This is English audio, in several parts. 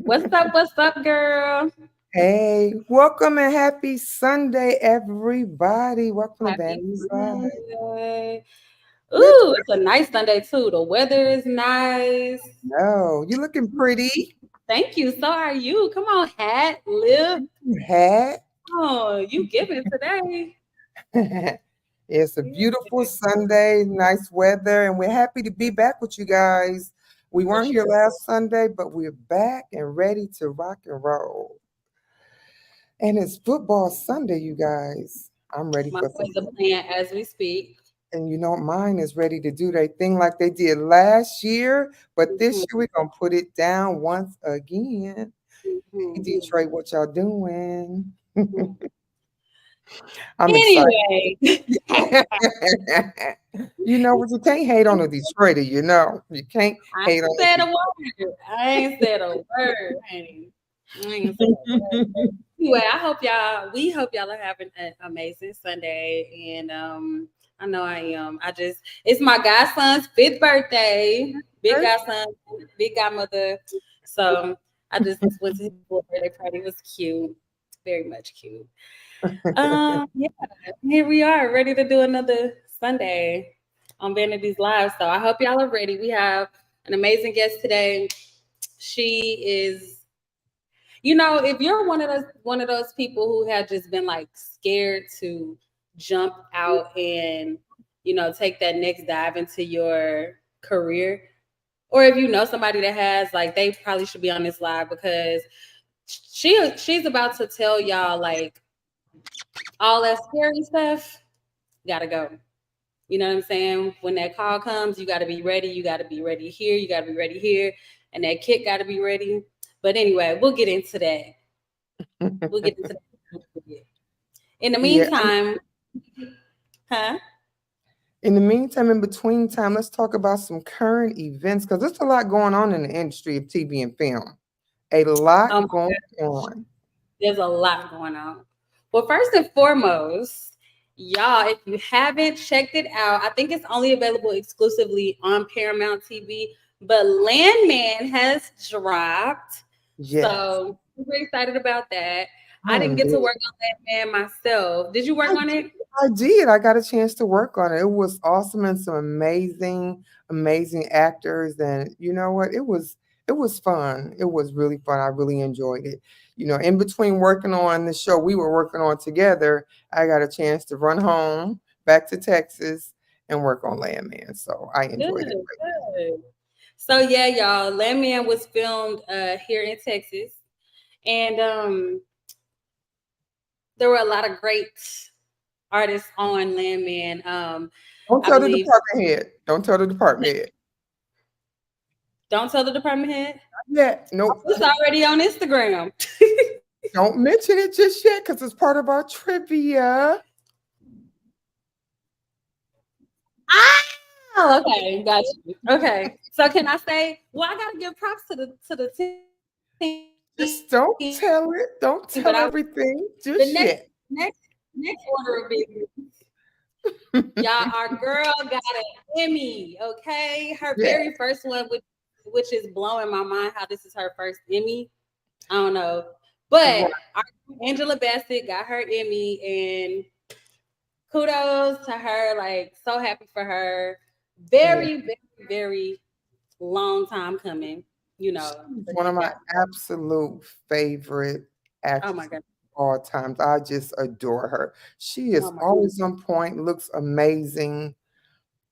What's up, girl? Hey, welcome and happy Sunday, everybody. Welcome to Happy Vanities Live. Sunday. Let's Ooh, it's a nice Sunday too. The weather is nice. know. You looking pretty. Thank you. So are you. Come on, hat, lip. You hat. Oh, you giving today. It's a beautiful Sunday, nice weather, and we're happy to be back with you guys. We For weren't here sure. last Sunday, but we're back and ready to rock and roll. And it's football Sunday, you guys. I'm ready My for some boys are playing as we speak. and mine is ready to do their thing like they did last year, but this Mhm, year we're gonna put it down once again. Hey mhm, Detroit, what y'all doing? mhm. I'm excited. Anyway, But you can't hate on a Detroiter, You can't I hate ain't on said a word. I ain't said a word, honey. I ain't said a word. a Anyway, we hope y'all are having an amazing Sunday. And I know I am. It's my godson's fifth birthday. Big godson, big godmother. So I just went to his little birthday party. It was cute. Very much cute. Yeah, here we are, ready to do another Sunday on Vanities Live. So I hope y'all are ready. We have an amazing guest today. She is if you're one of those people who have just been like scared to jump out and take that next dive into your career, or if you know somebody that has, like, they probably should be on this live because she's about to tell y'all like all that scary stuff. Gotta go. You know what I'm saying? When that call comes, you got to be ready. You got to be ready here. You got to be ready here, and that kick got to be ready. But anyway, we'll get into that. We'll get into that. In the Yeah. meantime, huh? In the meantime, in between time, let's talk about some current events because there's a lot going on in the industry of TV and film. A lot Oh my going gosh, on. there's a lot going on. Well, first and foremost, y'all, if you haven't checked it out, I think it's only available exclusively on Paramount TV. But Landman has dropped, Yes. so super excited about that. I didn't Oh, get to work on Landman myself. Did you work I on it? I did. I got a chance to work on it. It was awesome and some amazing actors. And you know what? It was fun. It was really fun. I really enjoyed it. In between working on the show we were working on together, I got a chance to run home back to Texas and work on Landman. So I Good, enjoyed it. good. So yeah, y'all, Landman was filmed here in Texas, and there were a lot of great artists on Landman. Don't I tell the believe. department head. Don't tell the department head. Don't tell the department head. Yeah, nope. It's already on Instagram. Don't mention it just yet because it's part of our trivia. Oh, okay, got you. Okay, so can I say? Well, I gotta give props to the team, but Just don't tell it. Don't tell everything the just yet. next order of business, y'all. Our girl got an Emmy. Okay, her Yeah. very first one, which is blowing my mind. How this is her first Emmy. I don't know, Right. but our Angela Bassett got her Emmy, and kudos to her. Like, so happy for her. Yeah. Very, very, very long time coming. You know, She's but one of she my got. absolute favorite Oh my actresses god. of all times. I just adore her. She Oh is my. always on point, looks amazing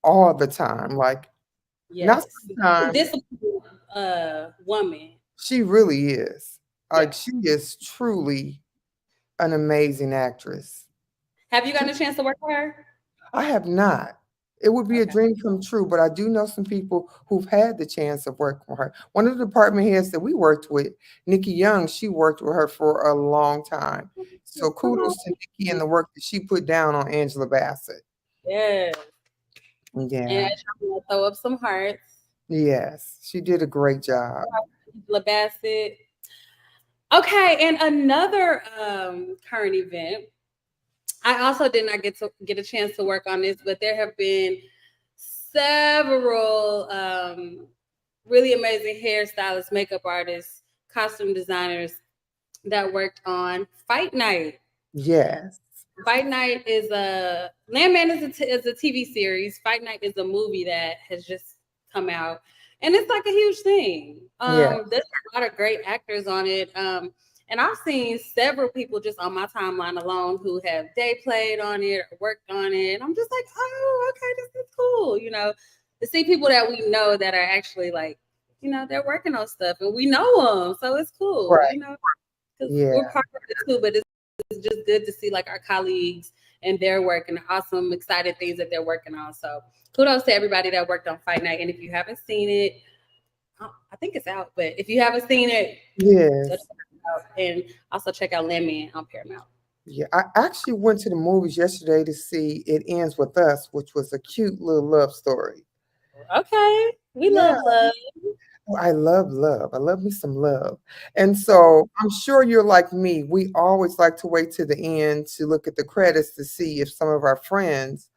all the time. Like, not Yes. sometimes, Disciplined woman. she really is. Yeah. Like, she is truly an amazing actress. Have you gotten a chance to work with her? I have not. It would be a Okay. dream come true, but I do know some people who've had the chance of working with her. One of the department heads that we worked with, Nikki Young, she worked with her for a long time. So Oh, kudos to Nikki and the work that she put down on Angela Bassett. yes. And Yeah. I'm gonna throw up some hearts. Yes. She did a great job. La Bassett. Okay, and another current event. I also did not get a chance to work on this, but there have been several really amazing hairstylists, makeup artists costume designers that worked on Fight Night. Yes. Fight Night is a Landman is a TV series. Fight Night is a movie that has just come out, and it's like a huge thing. Yeah. There's a lot of great actors on it. And I've seen several people just on my timeline alone who have day played on it or worked on it. And I'm just like, oh, okay, this is cool. You know, to see people that we know that are actually like, you know, they're working on stuff and we know them, so it's cool. You Right. know, because Yeah. we're part of it too. But it's just good to see like our colleagues and their work and the awesome, excited things that they're working on. So kudos to everybody that worked on Fight Night. And if you haven't seen it, I think it's out. But if you haven't seen it, go check Yes. it out. And also check out Lemon on Paramount. Yeah. I actually went to the movies yesterday to see It Ends With Us, which was a cute little love story. Okay, we Yeah. love love. Oh, I love love. I love me some love. And so I'm sure you're like me. We always like to wait to the end to look at the credits to see if some of our friends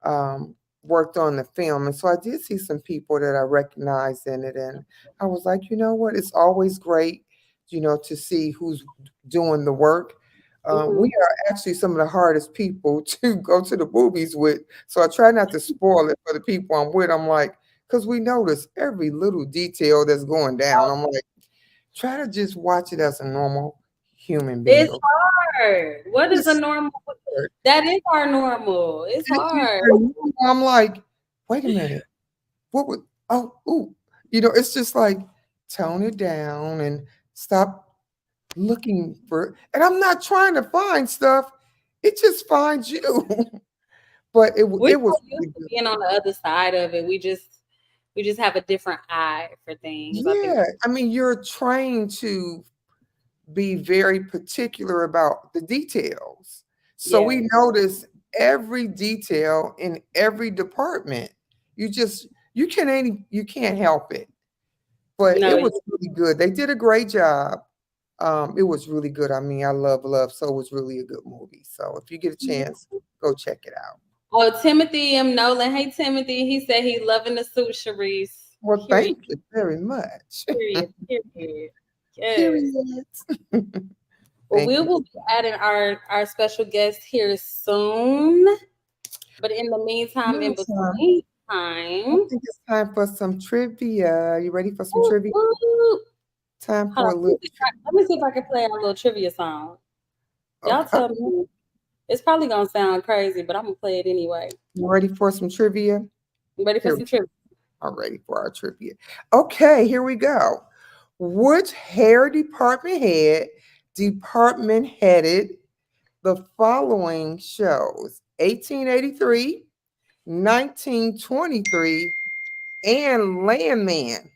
um, worked on the film. And so I did see some people that I recognized in it. And I was like, you know what? It's always great, to see who's doing the work. We Hmm. are actually some of the hardest people to go to the movies with. So I try not to spoil it for the people I'm with. I'm like, because we notice every little detail that's going down. I'm like, try to just watch it as a normal human being. It's hard. What is a It's normal? hard. That is our normal. It's And if hard. you're normal, I'm like, wait a minute. What would ooh. It's just like tone it down and stop looking for and I'm not trying to find stuff. It just finds you. But We're it was so used really to good. being on the other side of it. We just have a different eye for things. I think Yeah. I mean, you're trained to be very particular about the details. So yeah. we notice every detail in every department. You can't help it. But No, it was really good. They did a great job. It was really good. I mean, I love love, so it was really a good movie. So if you get a chance, go check it out. oh, Timothy M. Nolan. Hey, Timothy. He said he loving the suit, Sharice. Well, Period. thank you very much. Period. Period. Yes. Period. Well, Thank we you. will be adding our special guest here soon. But in the meantime, in Meantime, between I time, think it's time for some trivia. You ready for some ooh, trivia? ooh. Time Hold for on. a little. Let me see if I can play our little trivia song. Y'all Okay. tell me. It's probably gonna sound crazy, but I'm gonna play it anyway. You ready for some trivia? You ready for Here, some trivia? I'm ready for our trivia. Okay, here we go. Which hair department headed the following shows: 1883, 1923, and Landman?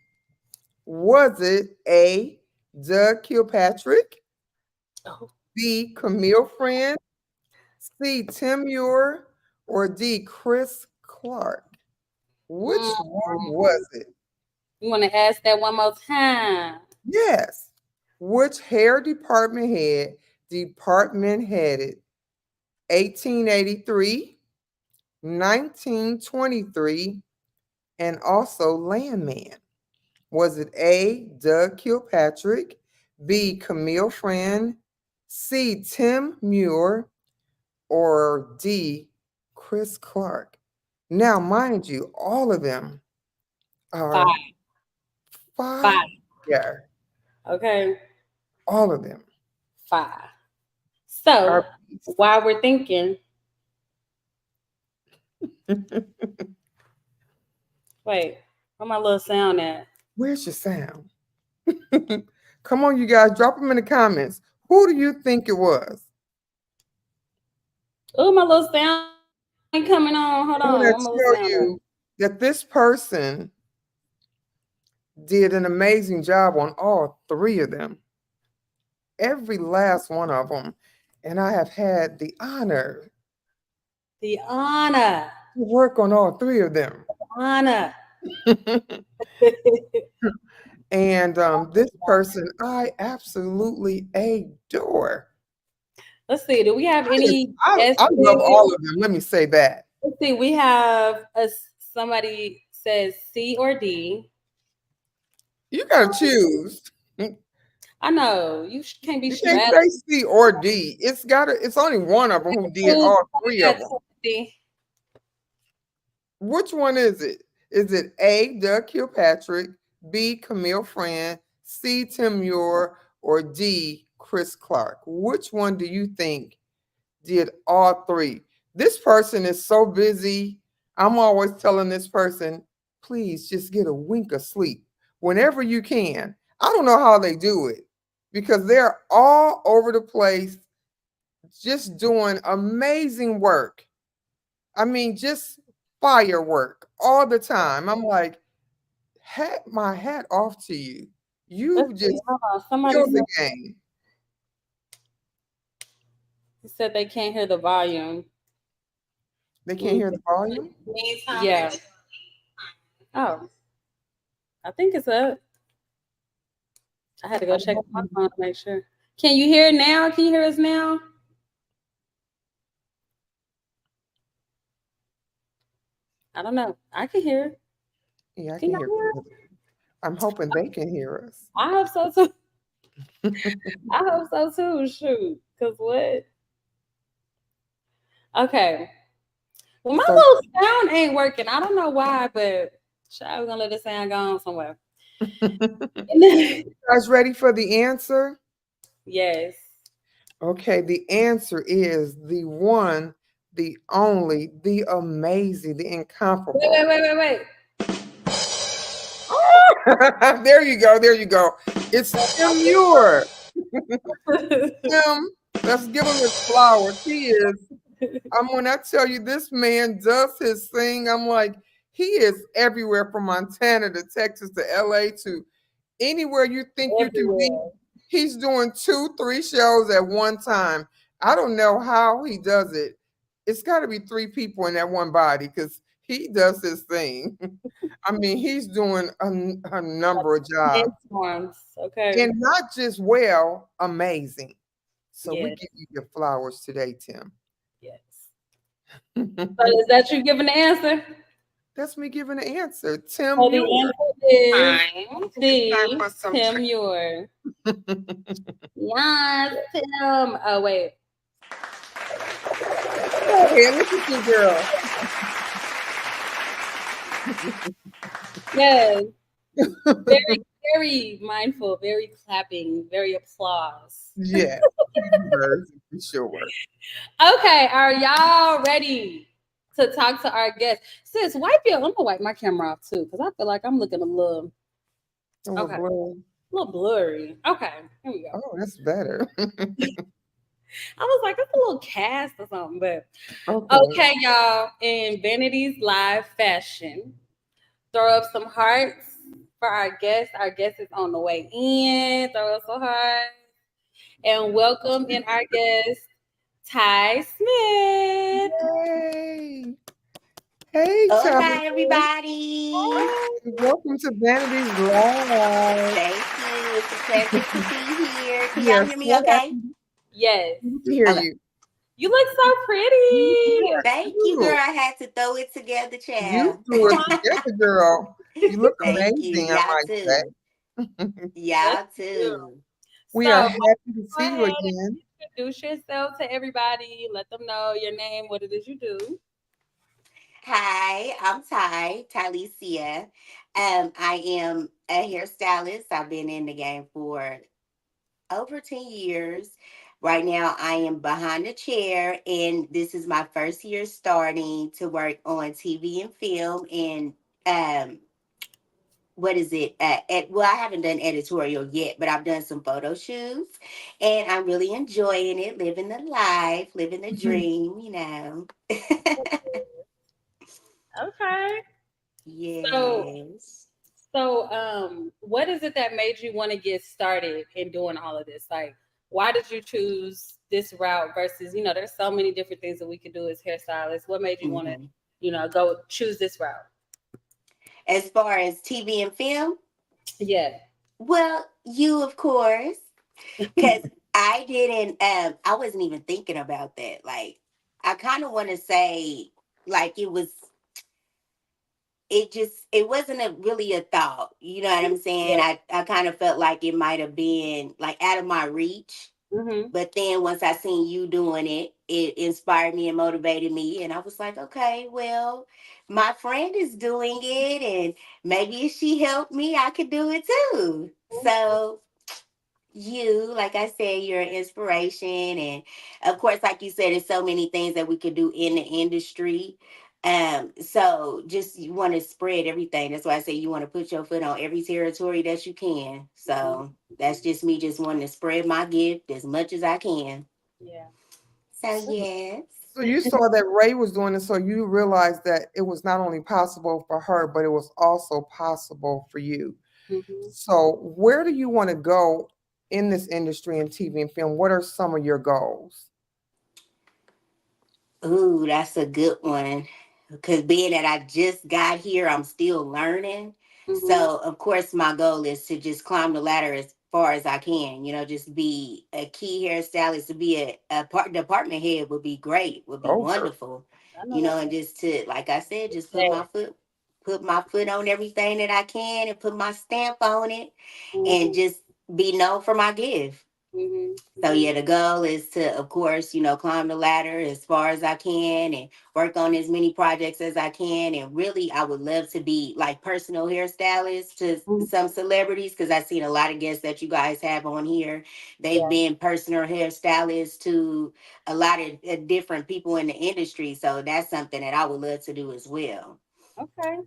Was it A. Doug Kilpatrick, Oh, B. Camille Friend, C. Tim Muir, or D. Chris Clark? Which one mm. was it? You want to ask that one more time? Yes. Which hair department headed 1883, 1923, and also Landman? Was it A. Doug Kilpatrick, B. Camille Friend, C. Tim Muir, or D. Chris Clark? Now, mind you, all of them are Five. five. Five. Yeah, Okay. all of them Five. So are beasts. while we're thinking, wait, where my little sound at? Where's your sound? Come on, you guys, drop them in the comments. Who do you think it was? Oh, my little sound ain't coming on. Hold on. Where my little I'm going sound to at? tell you that this person did an amazing job on all three of them, every last one of them. And I have had the honor The honor. to work on all three of them. Honor. And this person I absolutely adore. Let's see. Do we have any I love guesses? all of them. Let me say that. Let's see. We have somebody says C or D. You got to choose. I know can't be You can't straddling. say C or D. It's only one of them who did Choose. all I three of got them. Timothy. Which one is it? Is it A, Doug Kilpatrick, B, Camille Fran, C, Tim Muir, or D, Chris Clark? Which one do you think did all three? This person is so busy. I'm always telling this person, please just get a wink of sleep whenever you can. I don't know how they do it because they're all over the place just doing amazing work. I mean, just firework all the time. I'm like, my hat off to you. Let's You see. just Hold on. Somebody killed the game. said they can't hear the volume. They can't Mm, hear the volume. yeah. Oh, I think it's up. I had to go I'm check my hoping- phone to make sure. Can you hear it now? Can you hear us now? I don't know. I can hear it. Yeah, I Can can you hear. hear it? I'm hoping they can hear us. I hope so too. I hope so too. Shoot. Cause what? Okay. Well, my So, little sound ain't working. I don't know why, but I was gonna let the sound go on somewhere. guys ready for the answer? Yes. Okay, the answer is the one, the only, the amazing, the Wait, incomparable. wait, wait, wait, wait. There you go. There you go. It's Tim Muir. Tim, let's give him his flowers. He is. When I tell you this man does his thing, I'm like, he is everywhere from Montana to Texas to LA to anywhere you think you can be. Everywhere. He's doing 2, 3 shows at one time. I don't know how he does it. It's got to be 3 people in that one body because he does his thing. I mean, he's doing a number of jobs Storms. Okay. and not just well, amazing. So we Yes. give you your flowers today, Tim. Yes. So is that you giving the answer? That's me giving the answer. Tim So the Muir. answer is Time. It's time D. for some Tim Muir. Yes, Tim. Oh wait. Go ahead, look at you, girl. Yes. Very, very mindful, very clapping, very applause. Yes, he deserves it for sure. Okay, are y'all ready to talk to our guest? Sis, wipe your. I'm gonna wipe my camera off too, because I feel like I'm looking a little A little okay, a blurry. little blurry. Okay, here we go. Oh, that's better. I was like, it's a little cast or something, but Okay. okay, y'all. In Vanities live fashion, throw up some hearts for our guest. Our guest is on the way in. Throw up some hearts and welcome in our guest, Ty Smith. Yay. Hey, Ty. Hola, everybody. Welcome to Vanities Live. Thank you. It's a pleasure to be here. Can We y'all are hear me so okay? happy Yes, to hear Okay. you. you look so You pretty. are Thank you, girl. cute. I had to throw it together, You child. threw it together, girl. You look Thank you. amazing, I Y'all might too. say. That's Y'all cute. too. We are So happy to go see you ahead again. and introduce yourself to everybody. Let them know your name, what it is you do. Hi, I'm Tylecia. I am a hairstylist. I've been in the game for over 10 years. Right now, I am behind the chair, and this is my first year starting to work on TV and film. And um, what is it? Well, I haven't done editorial yet, but I've done some photo shoots, and I'm really enjoying it, living the life, living the dream. Okay. So Yes. what is it that made you want to get started in doing all of this? Like, why did you choose this route versus, there's so many different things that we could do as hairstylists. What made you want to, Hmm. go choose this route? As far as TV and film, Yeah. well, you of course. Because I didn't, I wasn't even thinking about that. Like, I kind of want to say, like, it was it wasn't really a thought. You know what I'm saying? Yeah. I kind of felt like it might have been like out of my reach. Mm-hmm. But then once I seen you doing it, it inspired me and motivated me. And I was like, okay, well, my friend is doing it. And maybe if she helped me, I could do it too. So you, like I said, you're an inspiration. And of course, like you said, there's so many things that we could do in the industry. So just you want to spread everything. That's why I say you want to put your foot on every territory that you can. Mm-hmm. So that's just me just wanting to spread my gift as much as I can. Yeah. So yes. So you saw that Ray was doing it, so you realized that it was not only possible for her, but it was also possible for you. Mm-hmm. So where do you want to go in this industry in TV and film? What are some of your goals? Ooh, that's a good one. Because being that I just got here, I'm still learning. Mm-hmm. So, of course, my goal is to just climb the ladder as far as I can. You know, just be a key hairstylist, to be a department head would be great, would be Oh, girl. wonderful. I know You know, that's and just to, like I said, just right. put my foot on everything that I can and put my stamp on it and Mm-hmm. just be known for my gift. So Mm-hmm. yeah, the goal is to, of course, climb the ladder as far as I can and work on as many projects as I can. And really, I would love to be like personal hairstylist to Mm-hmm. some celebrities because I've seen a lot of guests that you guys have on here. They've Yeah. been personal hairstylists to a lot of different people in the industry. So that's something that I would love to do as well. Okay.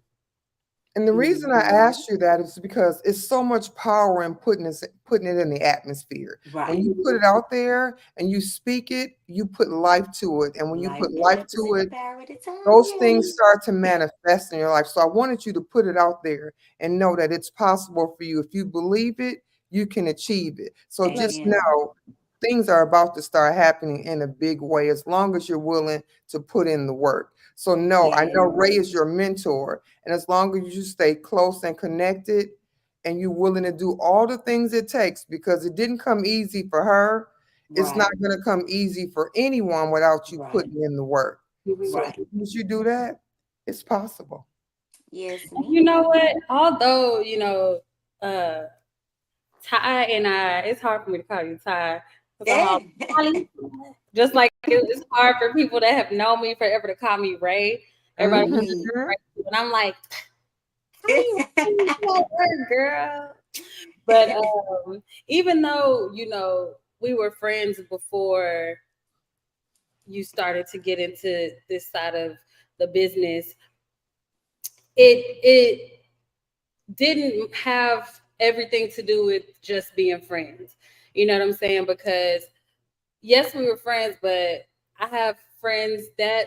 And the reason I Hmm. asked you that is because it's so much power in putting it in the atmosphere. When Right. you put Mm-hmm. it out there and you speak it, you put life to it. And when you Life put and life to represent the it, power of the tongue. those things Yes. start to manifest in your life. So I wanted you to put it out there and know that it's possible for you. If you believe it, you can achieve it. So Right. just Amen. know things are about to start happening in a big way as long as you're willing to put in the work. So no, I know Yes. Ray is your mentor, and as long as you stay close and connected and you're willing to do all the things it takes, because it didn't come easy for her, it's not Right. going to come easy for anyone without you Right. putting in the work. Mm-hmm. So as Right. long as you do that, it's possible. Yes, And you know ma'am. what? Although, uh Ty and I, it's hard for me to call you Ty because I'm all Holly. Just like it's hard for people that have known me forever to call me Ray. Everybody wants to Mhm. be Mhm. Ray. And I'm like, how do you that word, girl? But even though, we were friends before you started to get into this side of the business, it didn't have everything to do with just being friends. You know what I'm saying? Because yes, we were friends, but I have friends that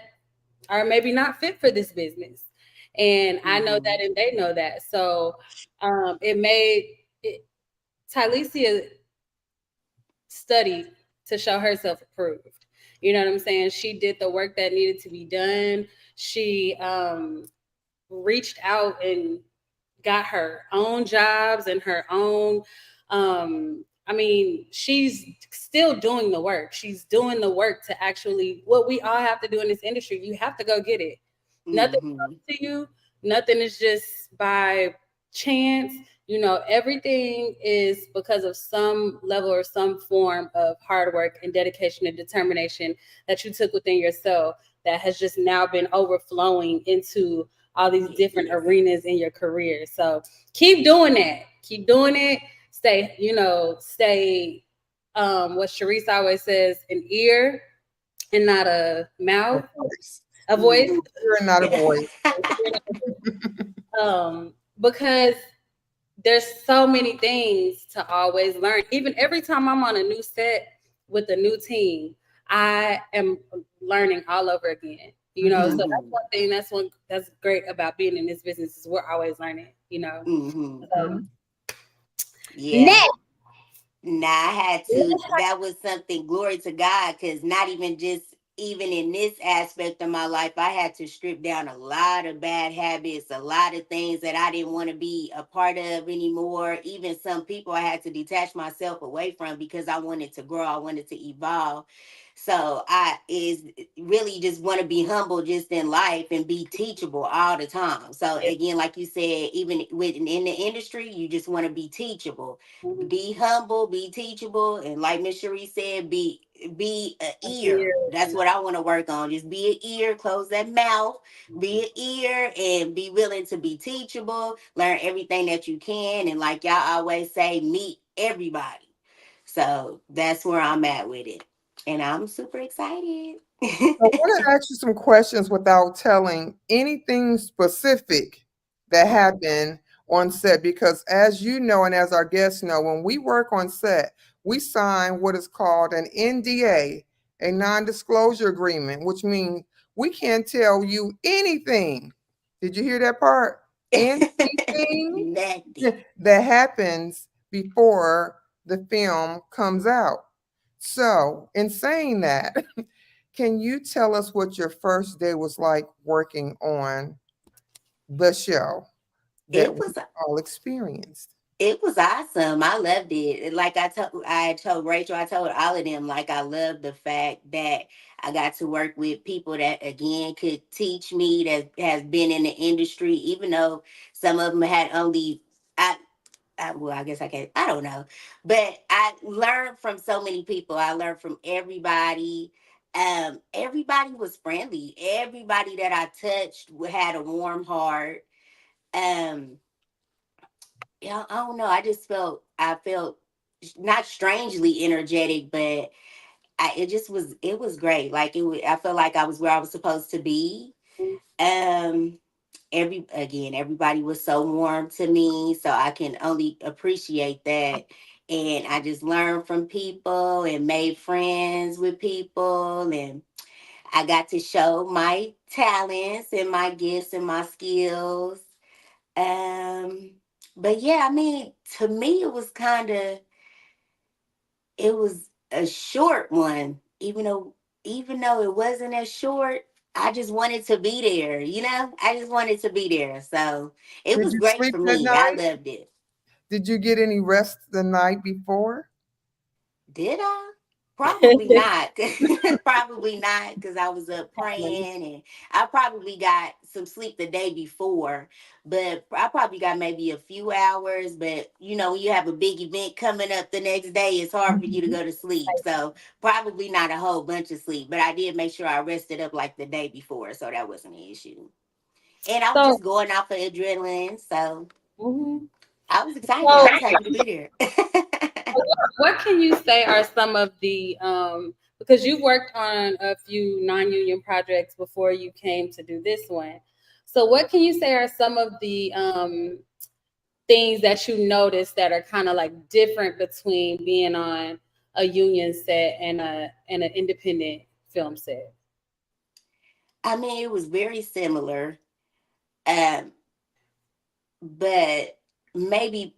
are maybe not fit for this business. And I know that Mhm. and they know that. So it made it, Tylesia studied to show herself approved. You know what I'm saying? She did the work that needed to be done. She reached out and got her own jobs and her own I mean, she's still doing the work. She's doing the work to actually what we all have to do in this industry. You have to go get it. Nothing comes Mhm. to you. Nothing is just by chance. Everything is because of some level or some form of hard work and dedication and determination that you took within yourself that has just now been overflowing into all these different Yes. arenas in your career. So keep doing that. Keep doing it. Stay what Sharice always says, an ear and not a A mouth, voice. a voice. Mm. You're not a voice. Because there's so many things to always learn. Even every time I'm on a new set with a new team, I am learning all over again. So that's Mhm. one thing. That's great about being in this business is we're always learning. Mhm. So Mhm. Yeah. next, Nah, I had to. That was something. Glory to God, because not even just even in this aspect of my life, I had to strip down a lot of bad habits, a lot of things that I didn't want to be a part of anymore. Even some people I had to detach myself away from because I wanted to grow, I wanted to evolve. So I is really just want to be humble just in life and be teachable all the time. So Yeah. again, like you said, even within in the industry, you just want to be teachable, Mhm. be humble, be teachable, and like Miss Cherie said, be an A ear. beer That's and what I want to work on. Just be an ear, close that mouth, be mhm. an ear, and be willing to be teachable. Learn everything that you can, and like y'all always say, meet everybody. So that's where I'm at with it. And I'm super excited. I want to ask you some questions without telling anything specific that Okay. happened on set, because as you know, and as our guests know, when we work on set, we sign what is called an NDA, a non-disclosure agreement, which means we can't tell you anything. Did you hear that part? Anything Nothing. that happens before the film comes out. So, in saying that, can you tell us what your first day was like working on the show that It we was all experienced? it was awesome. I loved it. Like I told Rachel, I told all of them, like I love the fact that I got to work with people that again could teach me, that has been in the industry, even though some of them had only well, I guess I can't, I don't know. But I learned from so many people. I learned from everybody. Everybody was friendly. Everybody that I touched had a warm heart. Um, yeah, I don't know. I felt not strangely energetic, but it was great. Like I felt like I was where I was supposed to be. Um, everybody was so warm to me, so I can only appreciate that. And I just learned from people and made friends with people, and I got to show my talents and my gifts and my skills. um but yeah, I mean, to me it was a short one, even though it wasn't as short. I just wanted to be there, I just wanted to be there. So it Did was you great sleep for that me. I night? loved it. Did you get any rest the night before? Did I? Probably not. Probably not, because I was up Mhm. praying, and I probably got some sleep the day before, but I probably got maybe a few hours. But when you have a big event coming up the next day, it's hard for you to go to sleep. So probably not a whole bunch of sleep, but I did make sure I rested up like the day before, so that wasn't an issue. And I was So, just going off of adrenaline, so mhm. I was excited. I So, was happy to be there. what can you say are some of the because you've worked on a few non-union projects before you came to do this one. So what can you say are some of the things that you noticed that are kind of like different between being on a union set and an independent film set? I mean, it was very similar. Um, but maybe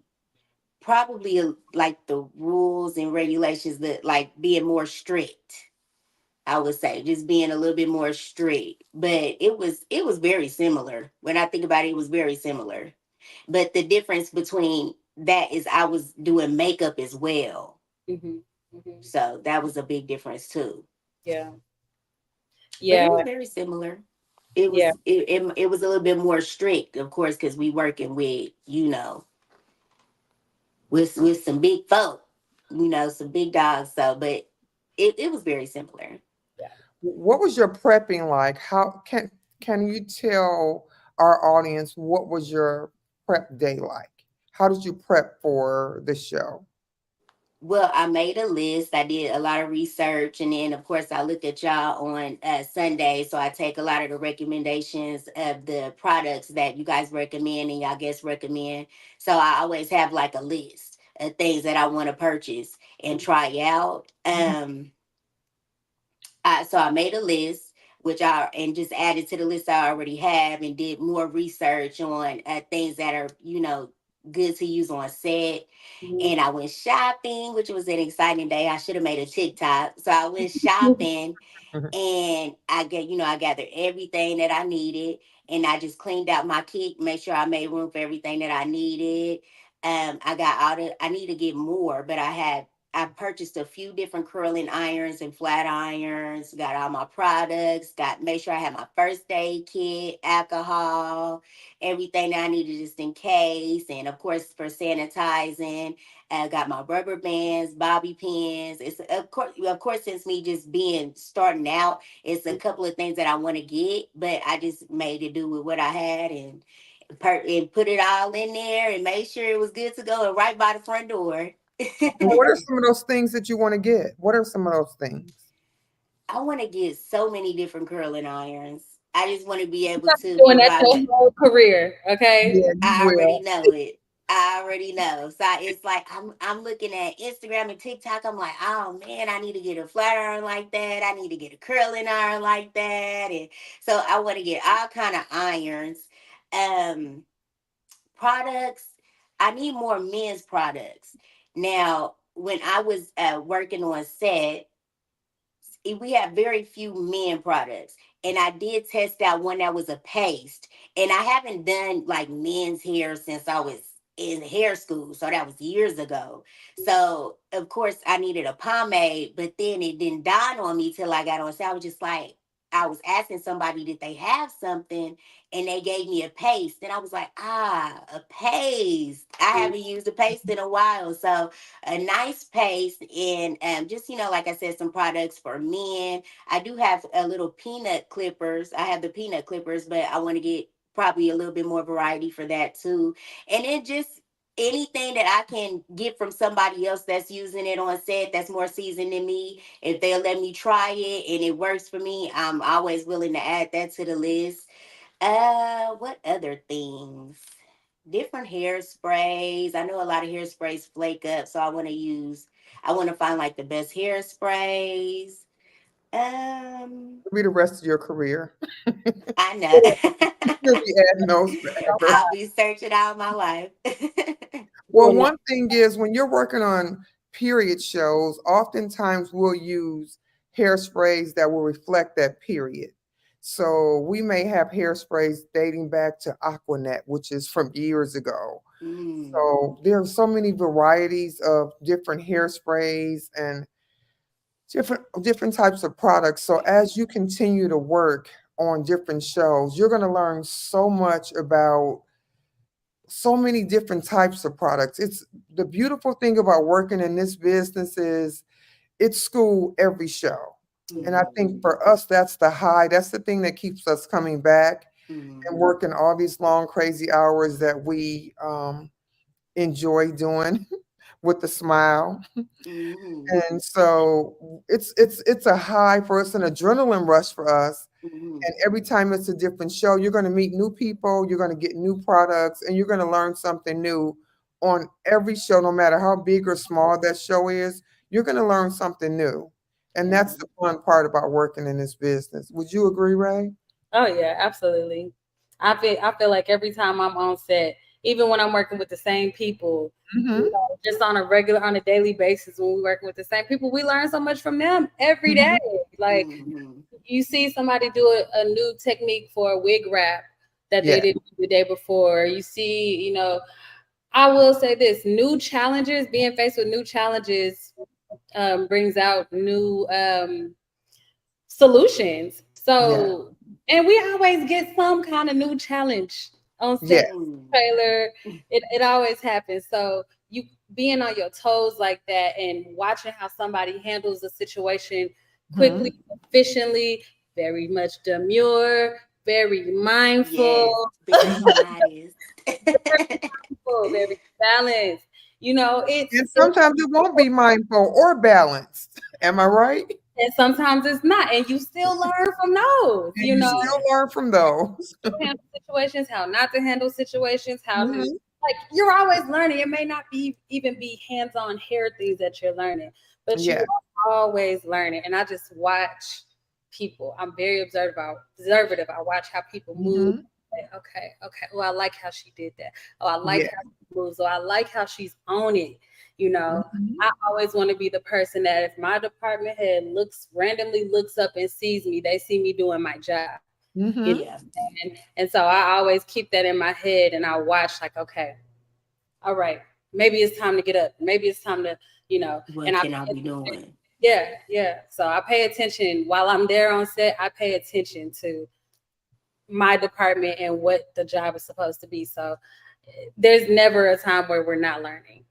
probably like the rules and regulations, that like being more strict. I would say just being a little bit more strict, but it was very similar. When I think about it, it was very similar. But the difference between that is I was doing makeup as well, Hmm. Hmm. so that was a big difference too. Yeah, But yeah, it was very similar. It yeah. was it was a little bit more strict, of course, because we working with with some big folk, some big dogs. So, but it was very similar. What was your prepping like? How can you tell our audience what was your prep day like? How did you prep for the show? Well, I made a list. I did a lot of research, and then of course I look at y'all on Sunday. So I take a lot of the recommendations of the products that you guys recommend and y'all guests recommend. So I always have like a list of things that I want to purchase and try out. So I made a list, which I and just added to the list I already have, and did more research on things that are good to use on set. Mhm. And I went shopping, which was an exciting day. I should have made a TikTok. So I went shopping, and I gathered everything that I needed, and I just cleaned out my kit, made sure I made room for everything that I needed. I got all the I need to get more, but I purchased a few different curling irons and flat irons, got all my products, got make sure I had my first aid kit, alcohol, everything that I needed just in case. And of course for sanitizing, I got my rubber bands, bobby pins. It's of course, since me just being starting out, it's a couple of things that I want to get, but I just made it do with what I had and put it all in there and made sure it was good to go and right by the front door. And what are some of those things that you want to get? What are some of those things? I want to get so many different curling irons. I just want to be able Stop to doing that provide your that. whole career, okay? Yeah, you I already will. know it. I already know. So it's like I'm looking at Instagram and TikTok. I'm like, oh man, I need to get a flat iron like that. I need to get a curling iron like that. And so I want to get all kind of irons. Um, products. I need more men's products. Now, when I was working on set, we have very few men products, and I did test out one that was a paste, and I haven't done like men's hair since I was in hair school, so that was years ago. So of course I needed a pomade, but then it didn't dawn on me till I got on set. I was just like, I was asking somebody did they have something, and they gave me a paste, and I was like, a paste. I haven't used a paste in a while. So a nice paste, and just like I said, some products for men. I do have a little peanut clippers. I have the peanut clippers, but I want to get probably a little bit more variety for that too. And then just anything that I can get from somebody else that's using it on set that's more seasoned than me, if they'll let me try it and it works for me, I'm always willing to add that to the list. What other things? Different hairsprays. I know a lot of hairsprays flake up, so I want to find like the best hairsprays. Um, It'll be the rest of your career. I know. You'll be adding those forever. I'll be searching all my life. Well, Doing that. one thing is when you're working on period shows, oftentimes we'll use hairsprays that will reflect that period. So we may have hairsprays dating back to Aquanet, which is from years ago. Mm, So there are so many varieties of different hairsprays and different types of products. So as you continue to work on different shows, you're going to learn so much about so many different types of products. It's the beautiful thing about working in this business is it's school every show. And I think mm, for us, that's the high. That's the thing that keeps us coming back and mm, working all these long, crazy hours that we enjoy doing with a smile. mm, And so it's a high for us, an adrenaline rush for us. mm. And every time it's a different show, you're going to meet new people, you're going to get new products, and you're going to learn something new on every show, no matter how big or small that show is. You're going to learn something new. And Yeah. that's the fun part about working in this business. Would you agree, Ray? Oh yeah, absolutely. I feel like every time I'm on set, even when I'm working with the same people, Mm-hmm. just on a daily basis, when we're working with the same people, we learn so much from them every day. Mm-hmm. Like Mm-hmm. you see somebody do a new technique for a wig wrap that they Yeah. didn't do the day before. You see, I will say this: new challenges, being faced with new challenges, brings out new solutions. Yeah. So, and we always get some kind of new challenge on Yeah. set, trailer. It always happens. So you being on your toes like that and watching how somebody handles a situation quickly, Mm-hmm. efficiently, very much demure, very Yes, mindful, very modest. very balanced. And It's sometimes it won't be mindful or balanced. Am I right? and sometimes it's not, and you still learn from those. And you still Yeah. learn from those. Handle situations, how not to handle situations, how to Mm-hmm. like you're always learning. It may not be even be hands-on hair things that you're learning, but you Yeah. are always learning. And I just watch people. I'm very observative. I watch how people move. Mm-hmm. Like, okay, okay. Oh, I like how she did that. Oh, I like Yeah. how she moves. Oh, I like how she's on it. You know, Mm-hmm. I always want to be the person that if my department head randomly looks up and sees me, they see me doing my job. You know Mm-hmm. Yeah. and so I always keep that in my head and I watch like, okay, all right, maybe it's time to get up. Maybe it's time What And can I be doing? yeah, yeah. So I pay attention while I'm there on set. I pay attention to my department and what the job is supposed to be. So there's never a time where we're not learning.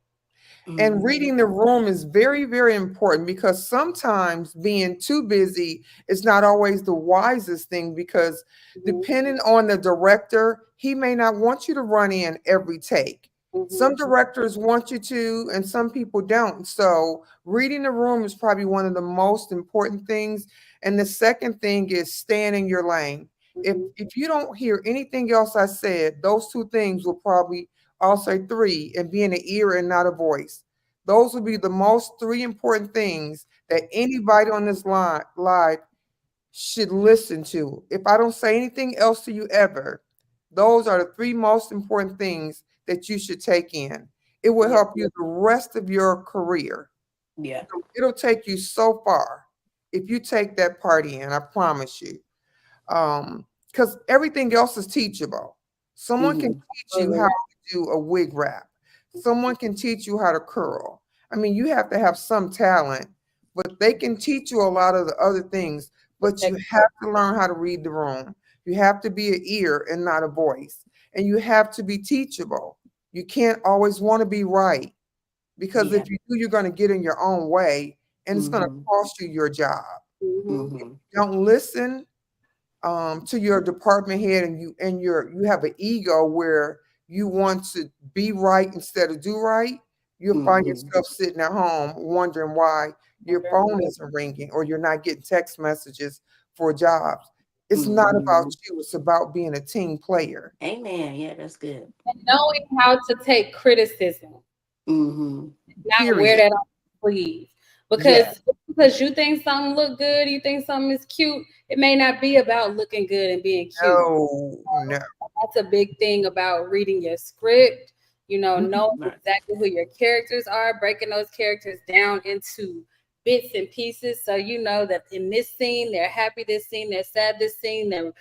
And Mm-hmm. reading the room is very, very important because sometimes being too busy is not always the wisest thing because Mhm, depending on the director, he may not want you to run in every take. Some mhm, directors want you to, and some people don't. So, reading the room is probably one of the most important things. And the second thing is staying in your lane. If mhm. if you don't hear anything else I said, those two things will probably, I'll say three, and being an ear and not a voice. Those would be the most three important things that anybody on this line live should listen to. If I don't say anything else to you ever, those are the three most important things that you should take in. It will Yeah. help you the rest of your career. Yeah. It'll take you so far if you take that part in, I promise you. Because everything else is teachable. Someone can Mm-hmm. teach you how Absolutely. to do a wig wrap. Someone can teach you how to curl. I mean, you have to have some talent, but they can teach you a lot of the other things. The But you have to learn how to read the room. You have to be an ear and not a voice, and you have to be teachable. You can't always want to be right because Yeah. if you do, you're going to get in your own way, and it's going to Mm-hmm. cost you your job. hmm Mm-hmm. Don't listen to your department head, and you have an ego where you want to be right instead of do right, you'll find Mm-hmm. yourself sitting at home wondering why your phone isn't ringing or you're not getting text messages for jobs. It's not about Mm-hmm. you, it's about being a team player. Amen. Yeah, that's good. And knowing how to take criticism, Mm-hmm. not wear Period. that on your sleeve. Yeah. Because you think something look good, you think something is cute, it may not be about looking good and being cute. No, no. That's a big thing about reading your script, Mhm. knowing Right. exactly who your characters are, breaking those characters down into bits and pieces so you know that in this scene they're happy, this scene they're sad, this scene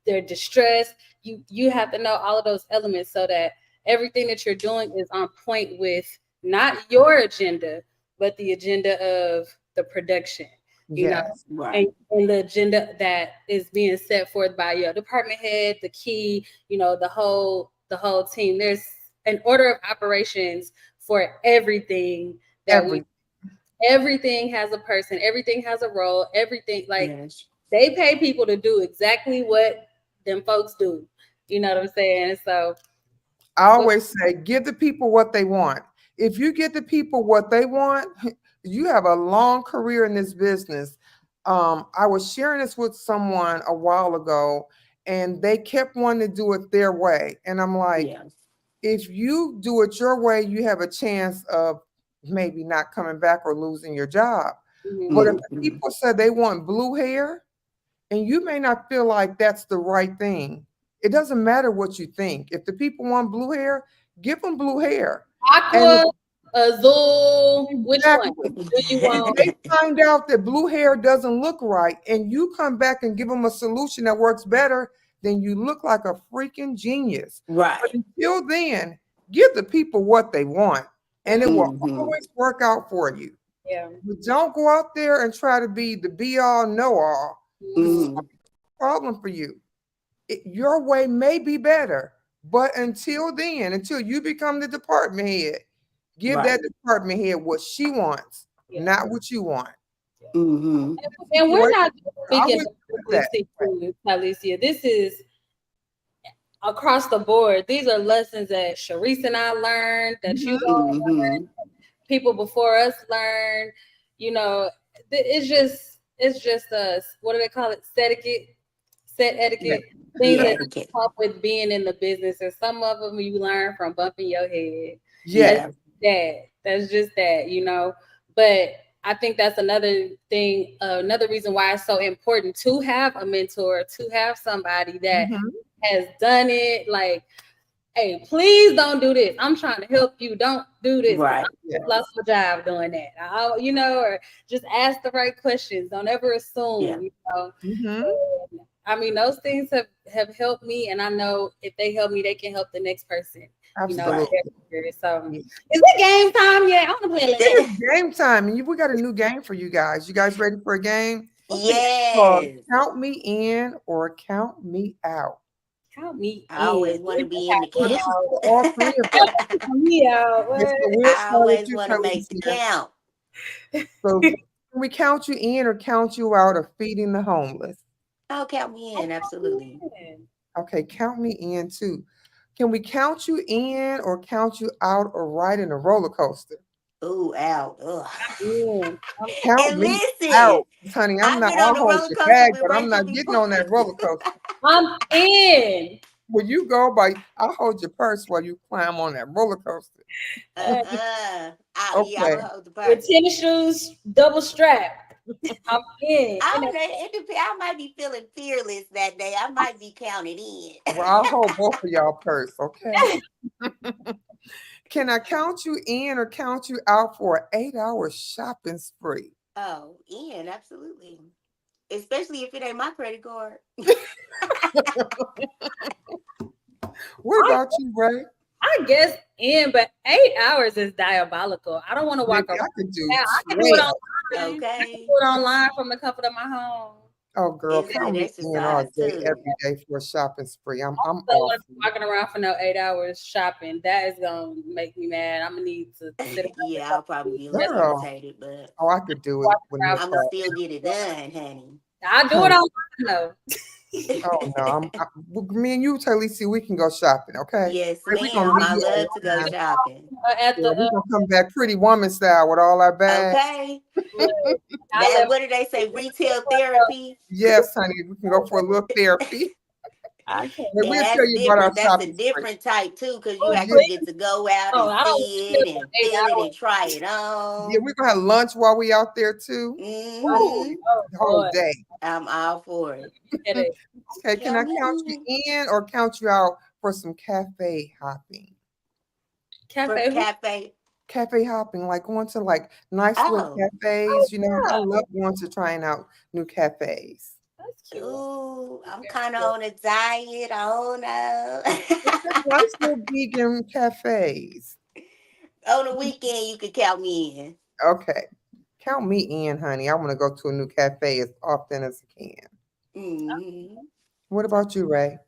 they're distressed. You have to know all of those elements so that everything that you're doing is on point with not your agenda, but the agenda of the production, you know, Yes. Right. and the agenda that is being set forth by your department head, the key, the whole team. There's an order of operations for everything that we Every everything has a person, everything has a role, everything like Yes. they pay people to do exactly what them folks do. You know what I'm saying? So I what always say, give the people what they want. If you give the people what they want, you have a long career in this business. I was sharing this with someone a while ago, and they kept wanting to do it their way. And I'm like, Yes. if you do it your way, you have a chance of maybe not coming back or losing your job. mhm, But if the Mm-hmm. people said they want blue hair, and you may not feel like that's the right thing. It doesn't matter what you think. If the people want blue hair, give them blue hair. And aqua, azul, which one exactly. do you If want? they find out that blue hair doesn't look right and you come back and give them a solution that works better, then you look like a freaking genius. But Right. until then, give the people what they want and it Mhm, will Mm-hmm. always work out for you. yeah. But don't go out there and try to be the be all know all because it's Mhm, Mm-hmm. a problem for you. Your way may be better, but until then, until you become the department head, give Right. that department head what she wants, yeah. not what you want. Yeah. Mm-hmm. And we're Situation, not just I speaking would put that. directly to you, Talicia. This is across the board. These are lessons that Sharice and I learned, that you Mhm. all Mm-hmm. people before us learned. You know, it's just what do they call it? Set Yeah. etiquette, things Yeah, that etiquette. come with being in the business, and some of them you learn from bumping your head. That's Yes. Yeah. that. That's just that. But I think that's another thing, another reason why it's so important to have a mentor, to have somebody that Mhm. has done it. Like, hey, please don't do this. I'm trying to help you. Don't do this because Right. I Yes. lost my job doing that. Or just ask the right questions. Don't ever Yeah. assume. Mhm. I mean, those things have helped me, and I know if they help me, they can help the next person. Our Absolutely. atmosphere. So, Yeah. is it game time yet? I want to play a little It game. is game time, and we got a new game for you guys. You guys ready for a game? What's the game? Called Yes. Count Me In or Count Me Out. Count me I in. always want to What be in the you Well, talking this is count. for all three of us. Count me out. Yes, What? so we'll I start with always you, want to make the Talicia. count. So can we count you in or count you out of feeding the homeless? Oh, count me in. Count me Absolutely. in. Okay, count me in too. Can we count you in or count you out or riding a roller coaster? Ooh, out. Ugh. Yeah. Count And me listen, out, honey. I'm I've not. been on I'll the hold roller your coaster bag, with but I'm Rachel not getting before. on that roller coaster. I'm in. When you go by, I'll hold your purse while you climb on that roller coaster. Uh, Oh, yeah, I'm Okay. gonna hold the with purse. tennis shoes, double strap. I'm in. I In don't that know. It depends. I might be feeling fearless that day. I might be counted in. Well, I'll hold both of y'all purse. Okay. Can I count you in or count you out for an 8 hour shopping spree? Oh, in absolutely. Especially if it ain't my credit card. What I, about you, Ray? I guess in, but 8 hours is diabolical. I don't want to walk Baby, around. I could do Yeah, I can do it 12. online. I can do Okay. it online from the comfort of my home. Oh, girl, It's count good me in all exercise day, too. every day for a shopping spree. I'm Don't off. want to be walking around for no 8 hours shopping. That is gonna make me mad. I'm gonna need to sit down and Yeah, talk I'll probably to be a little just Girl, irritated, but oh, I could do it walk with no around. I'ma problem. still get it done, honey. I do it Honey, online though. oh no, well, me and you, Talisi, we can go shopping, okay? Yes, We're gonna ma'am. leave I you love to go online. shopping. At Yeah, the we're gonna come back pretty woman style with all our bags. Okay. look, I That left. what do they say? Retail therapy. Yes, honey, we can go for a little therapy. I can't. And And we'll tell that's you about our different. That's a shopping spree. different type too, because you Oh, actually please. get to go out No, and I don't want see to it for and eight feel it hours. and try it Yeah, on. we're gonna have lunch while we out there too. Oh, Mm-hmm. oh The whole Lord, day. I'm all for it. get it. Okay, can I Count me count you in in or count you out for some cafe hopping? for Cafe. Who? cafe. Cafe hopping, like going to like nice little Oh, Oh cafes. I yeah, love going to trying out new cafes. that's cute. ooh, I'm Very kind of cute. on a diet. I don't It's just know. nice little vegan cafes. On the weekend, you could count me in. Okay, count me in, honey. I want to go to a new cafe as often as I can. Hmm. What about you, Ray?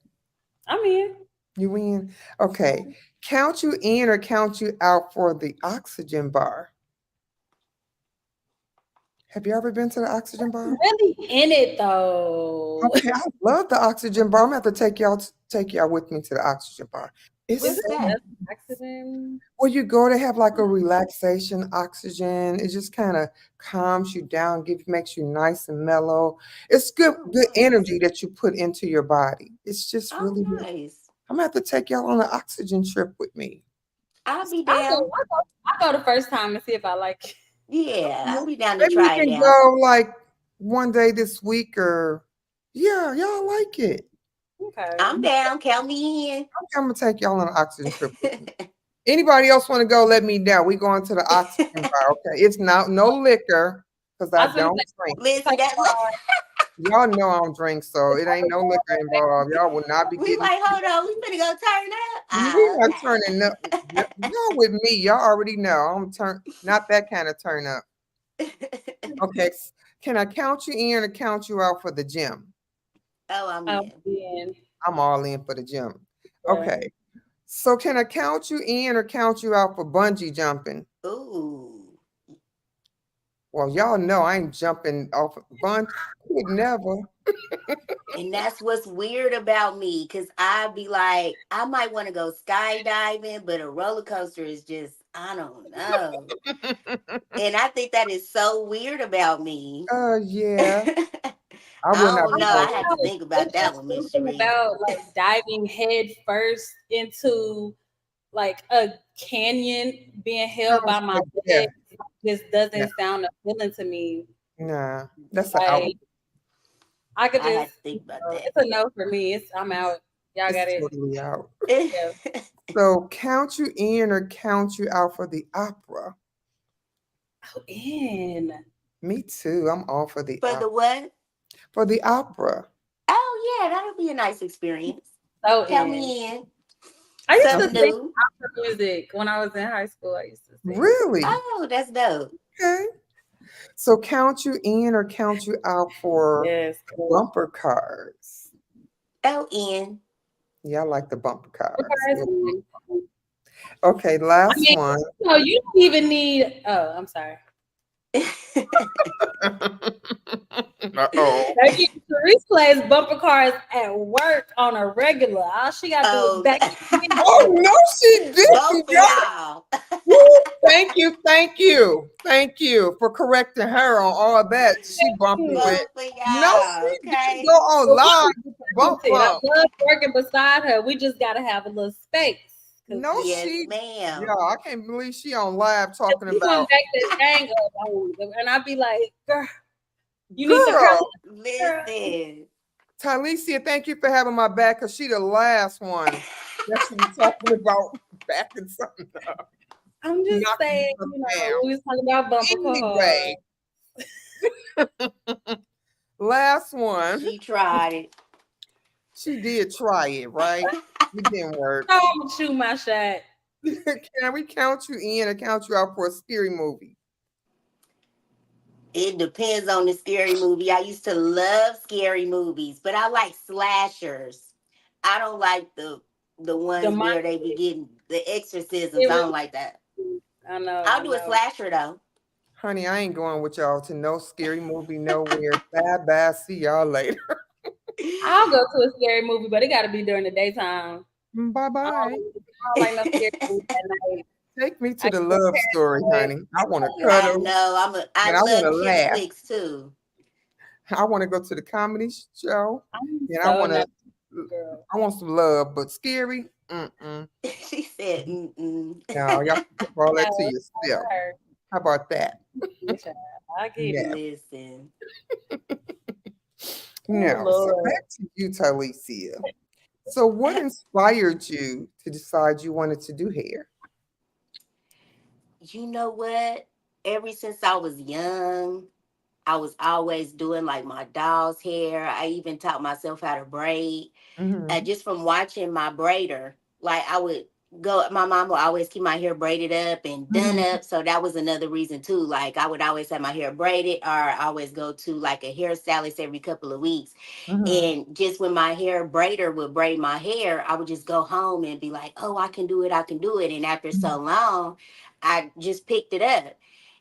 I'm in. You in? Okay, count you in or count you out for the oxygen bar. Have you ever been to the oxygen bar? Really in it though. Okay, I love the oxygen bar. I'm gonna have to take y'all with me to the oxygen bar. It's Was What's it so that? just an accident? where you go to have like a relaxation oxygen. It just kind of calms you down, makes you nice and mellow. It's Oh, good nice. energy that you put into your body. It's just Oh, really good. nice. I'm gonna have to take y'all on an oxygen trip with me. I'll be I go. down. I go the first time and see if I like it. Yeah, I'll be down to Maybe we try it can out. go like one day this week or yeah, y'all like it. Okay. I'm down. Count me in. Okay, I'm gonna take y'all on an oxygen trip with me. Anybody else want to go? Let me know. We going to the oxygen bar. Okay, it's not no liquor because I I was gonna don't say, drink. Listen, take that Y'all know I don't drink, so it ain't no liquor involved. Y'all will not be we getting. like, hold on, we finna go turn up. We Ah, not turning up. Y'all with me. Y'all already know. I'm not that kind of turn up. okay. Okay, can I count you in or count you out for the gym? Oh, I'm I'm in. in. I'm all in for the gym. Yeah. Okay, so can I count you in or count you out for bungee jumping? Ooh. Well, y'all know I ain't jumping off a bunch. Could never. And that's what's weird about me, because I'd be like, I might want to go skydiving, but a roller coaster is just, I don't know. And I think that is so weird about me. Yeah. I I will not don't be know. going I I had don't to know. think about It's that just one, Miss something Sheree. about like diving head first into like a canyon being held by my Yeah, legs just yeah. doesn't sound appealing to me. Nah, that's a out. Like I could I just, had to think about it's a no for me. It's I'm out. Y'all It's got it. totally out. Yeah. that. So count you in or count you out for the opera. Oh, in. Me too. I'm all for the For the what? for the opera. Oh, yeah, that'll be a nice experience. So Count in. me in. I used to Something Okay. sing new. opera music when I was in high school. I used to sing. Really? Oh, that's dope. Okay. So count you in or count you out for Yes, the bumper cars. Oh, in. Yeah, I like the bumper cars. because Okay, I last mean, one. you don't even need. Oh, I'm sorry. Uh-oh. Maybe Therese plays bumper cars at work on a regular. All she got to do is Oh, back in. Oh no, she both didn't. of y'all. Woo, thank you, thank you, thank you for correcting her on all that. She bumped with. Both of No, y'all. she didn't go Okay. on But live. we Bump talented. I bump. love working beside her. We just got to have a little space. Because No, Yes, she. Yeah, ma'am. I can't believe she on live talking we going about back that tango. And I'd be like, girl, you need to curl girl. up, girl. Listen. Talicia, thank you for having my back because she the last one that she was talking about backing something up, I'm just knocking saying, stuff we down. was talking about bumper cars. Anyway, last one. She tried it. She did try it, right? It didn't work. I'm gonna shoot my shot. Can we count you in or count you out for a scary movie? It depends on the scary movie. I used to love scary movies, but I like slashers. I don't like the The ones where they be mindset. getting the exorcisms. I It don't like that. was, I'll I do a know. slasher though. Honey, I ain't going with y'all to no scary movie nowhere. Bye bye. See y'all later. I'll go to a scary movie, but it got to be during the daytime. Bye bye. I don't like no scary movie at night. Take me I to the get love story, paranoid. honey. I want to I cuddle know. I and I want love to chick laugh. flicks too. I want to go to the comedy show I'm and I so want not to. a girl. I want some love, but scary. Mm-mm. She said, mm-mm. No, y'all can keep all that to No, it's not yourself. for her. How about that? Yes, I get Yeah. it. Listen. Oh No. So Lord. back to you, Talicia. So what inspired you to decide you wanted to do hair? You know what? Ever since I was young, I was always doing like my doll's hair. I even taught myself how to braid. Mm-hmm. Just from watching my braider. Like I would go, my mom would always keep my hair braided up and done Mm-hmm. up. So that was another reason too. Like I would always have my hair braided, or I always go to like a hairstylist every couple of weeks. Mm-hmm. And just when my hair braider would braid my hair, I would just go home and be like, oh, I can do it. I can do it. And after so long, I just picked it up.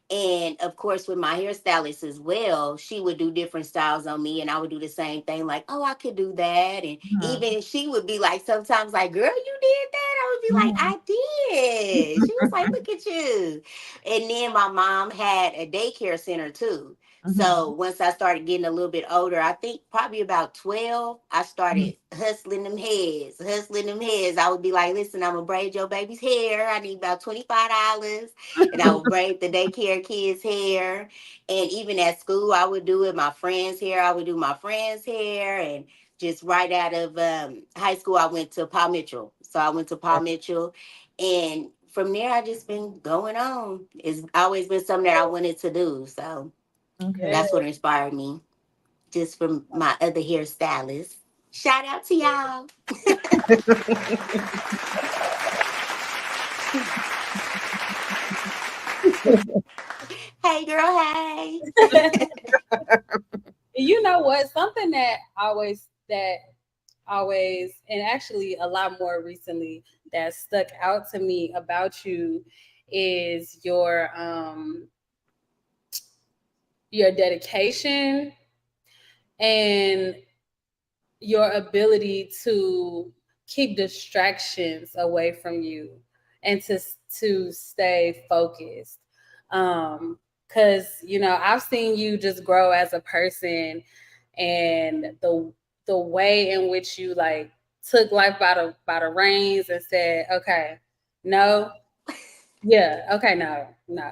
And of course, with my hairstylist as well, she would do different styles on me, and I would do the same thing, like, oh, I could do that. And even she would be like, sometimes, like, girl, you did that. I would be like, Mm-hmm. I did. She was like, look at you. And then my mom had a daycare center too. Mm-hmm. So once I started getting a little bit older, I think probably about 12, I started hustling them heads, hustling them heads. I would be like, listen, I'm going to braid your baby's hair. I need about $25. And I would braid the daycare kids' hair. And even at school, I would do it. My friends' hair, I would do my friends' hair. And just right out of high school, I went to Paul Mitchell. So I went to Paul Mitchell. And from there, I just been going on. It's always been something that I wanted to do. So Okay. Yeah. that's what inspired me, just from my other hairstylist. Shout out to y'all. Hey, girl, hey. You know what? Something that always and actually a lot more recently that stuck out to me about you is your dedication and your ability to keep distractions away from you and to stay focused. Because I've seen you just grow as a person, and the way in which you like took life by the reins and said, okay, no, yeah, okay, no, no.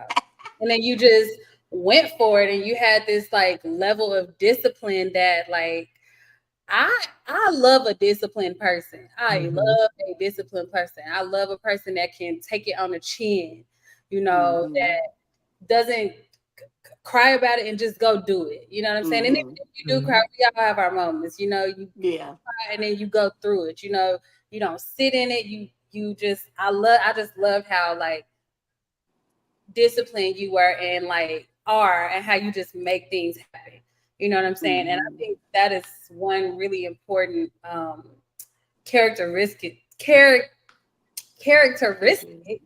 And then you just went for it, and you had this like level of discipline that like I love a disciplined person. I Mm-hmm. love a disciplined person. I love a person that can take it on the chin, Mm-hmm. that doesn't cry about it and just go do it. You know what I'm saying? And even Mm-hmm. if you do cry, Mm-hmm. we all have our moments. You Yeah. cry and then you go through it. You don't sit in it. I just loved how like disciplined you were and like are and how you just make things happen. You know what I'm saying? And I Mhm. think that is one really important characteristic char- characteristic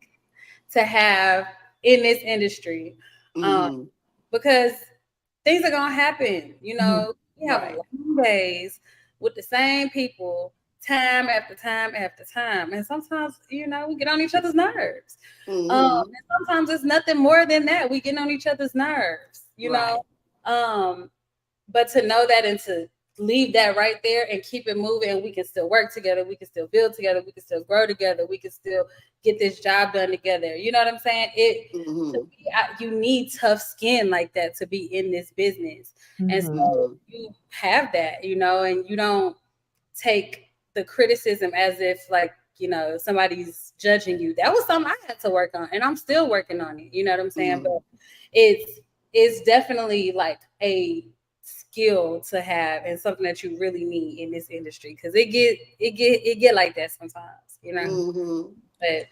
to have in this industry. Um, Mhm. because things are gonna happen. You Mhm. know, we have Right. long days with the same people time after time after time, and sometimes we get on each other's nerves. Mhm. And sometimes it's nothing more than that. We get on each other's nerves. Right. Um, but to know that and to leave that right there and keep it moving, and we can still work together, we can still build together, we can still grow together, we can still get this job done together. You know what I'm saying? Mhm. You need tough skin like that to be in this business. And so Mhm. Mhm. you have that, and you don't take the criticism as if like, somebody's judging you. That was something I had to work on and I'm still working on it. You know what I'm saying? But Mhm. it's definitely like a skill to have and something that you really need in this industry because it get like that sometimes. Mhm. But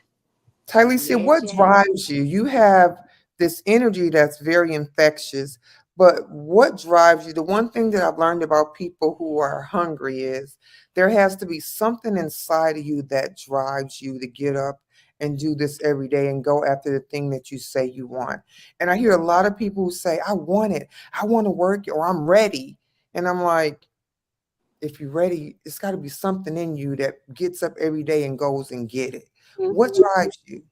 Tylesia, Yes, what yes. drives you? You have this energy that's very infectious, but what drives you? The one thing that I've learned about people who are hungry is there has to be something inside of you that drives you to get up and do this every day and go after the thing that you say you want. And I hear a lot of people who say, I want it, I want to work it, or I'm ready. And I'm like, if you're ready, it's got to be something in you that gets up every day and goes and get it. What mhm, drives you?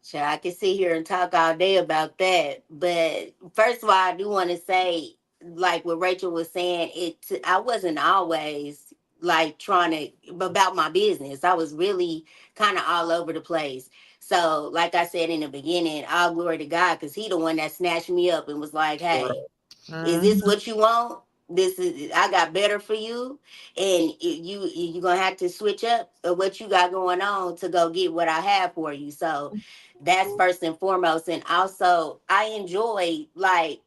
So I can sit here and talk all day about that. But first of all, I do want to say, like what Rachel was saying, I wasn't always like trying to about my business. I was really kind of all over the place. So, like I said in the beginning, all glory to God, because He the one that snatched me up and was like, "Hey, is this Mhm. what you want? This is I got better for you, and you gonna have to switch up what you got going on to go get what I have for you." So that's first and foremost, and also I enjoy like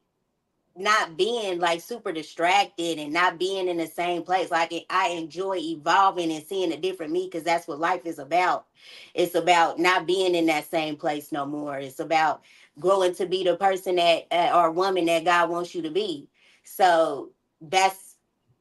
not being like super distracted and not being in the same place. Like I enjoy evolving and seeing a different me because that's what life is about. It's about not being in that same place no more. It's about growing to be the person that or woman that God wants you to be. So that's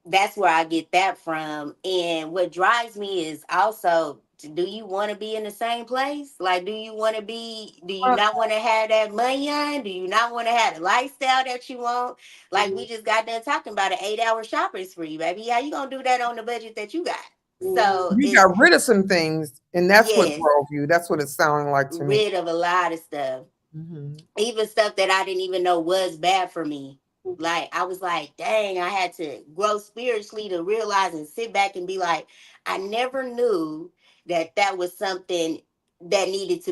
that's where I get that from. And what drives me is also, do you want to be in the same place? Like, do you not want to have that money on? Do you not want to have the lifestyle that you want? Like, we just got done talking about an 8-hour shopping spree, baby. How you going to do that on the budget that you got? So You it's, got rid of some things, and that's what yes, drove you. That's what it sounded like to me. rid of a lot of stuff. Hmm. Even stuff that I didn't even know was bad for me. Like I was like, dang, I had to grow spiritually to realize and sit back and be like, I never knew that that was something that I needed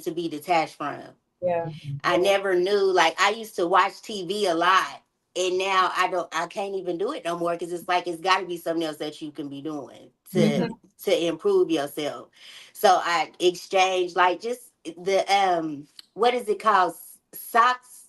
to be detached from. yeah, I never knew. Like I used to watch TV a lot, and now I can't even do it no more because it's like it's got to be something else that you can be doing Hmm. to improve yourself. So I exchanged like just the what is it called, socks,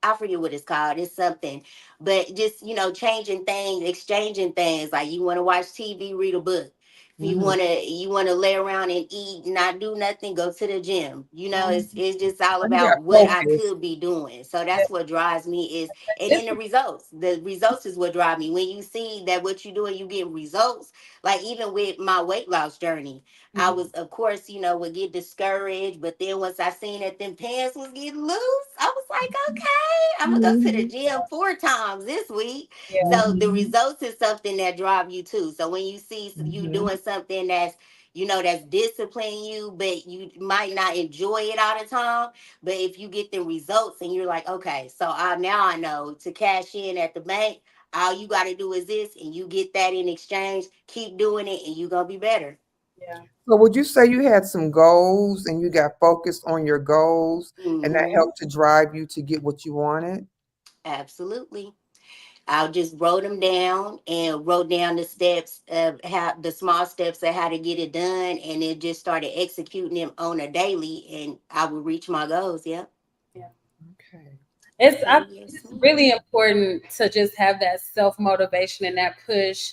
I forget what it's called. It's something, but just changing things, exchanging things. Like you want to watch TV, read a book. If you Hmm. wanna lay around and eat, not do nothing, go to the gym. mhm, It's just all You got about what I focus. could be doing. So yeah, that's what drives me is, and then it's, the results. The results is what drive me. When you see that what you're doing, you get results. Like even with my weight loss journey, I mhm, was, of course, would get discouraged. But then once I seen that them pants was getting loose, I was like, okay, I'm gonna go to the Hmm. gym 4 times this week. yeah, So the Hmm. results is something that drive you too. So when you see you Hmm. doing something that's that's disciplining you, but you might not enjoy it all the time. But if you get the results and you're like, okay, so now I know to cash in at the bank, all you got to do is this, and you get that in exchange. Keep doing it, and you're gonna be better. yeah, So, would you say you had some goals and you got focused on your goals, and that Hmm. helped to drive you to get what you wanted? Absolutely. I just wrote them down and wrote down the steps of how the small steps of how to get it done, and then just started executing them on a daily, and I would reach my goals. Yep. yeah. Okay. So yes, It's ma'am. really important to just have that self motivation and that push,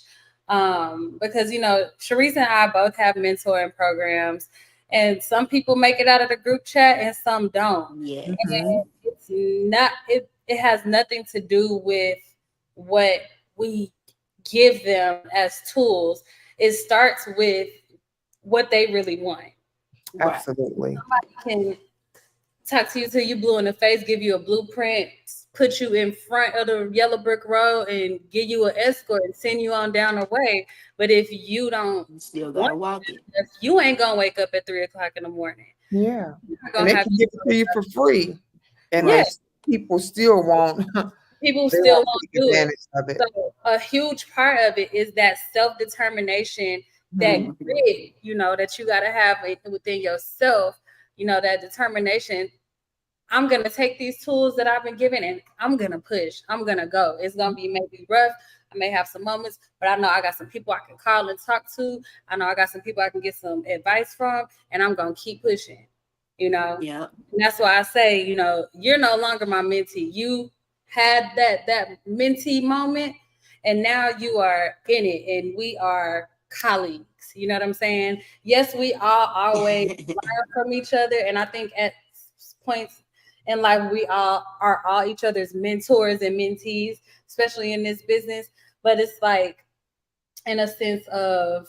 Because Sharice and I both have mentoring programs, and some people make it out of the group chat and some don't. Yes. Hmm. And it has nothing to do with what we give them as tools. It starts with what they really want. Right. Absolutely. Can talk to you till you blue in the face, give you a blueprint, put you in front of the yellow brick road, and give you an escort and send you on down the way. But if you don't You still want gotta walk it. it, you ain't gonna wake up at 3 o'clock in the morning. Yeah. You're not And gonna they have can give it to you for free. And yeah. Right. people still won't People they still won't won't take do it. advantage of it. So a huge part of it is that self determination, that Hmm. Hmm. grit, that you got to have within yourself. That determination. I'm gonna take these tools that I've been given and I'm gonna push. I'm gonna go. It's gonna be maybe rough. I may have some moments, but I know I got some people I can call and talk to. I know I got some people I can get some advice from, and I'm gonna keep pushing. Yeah. And that's why I say, you're no longer my mentee. You had that mentee moment, and now you are in it, and we are colleagues. You know what I'm saying? Yes, we all always learn from each other, and I think at points in life we all are all each other's mentors and mentees, especially in this business. But it's like in a sense of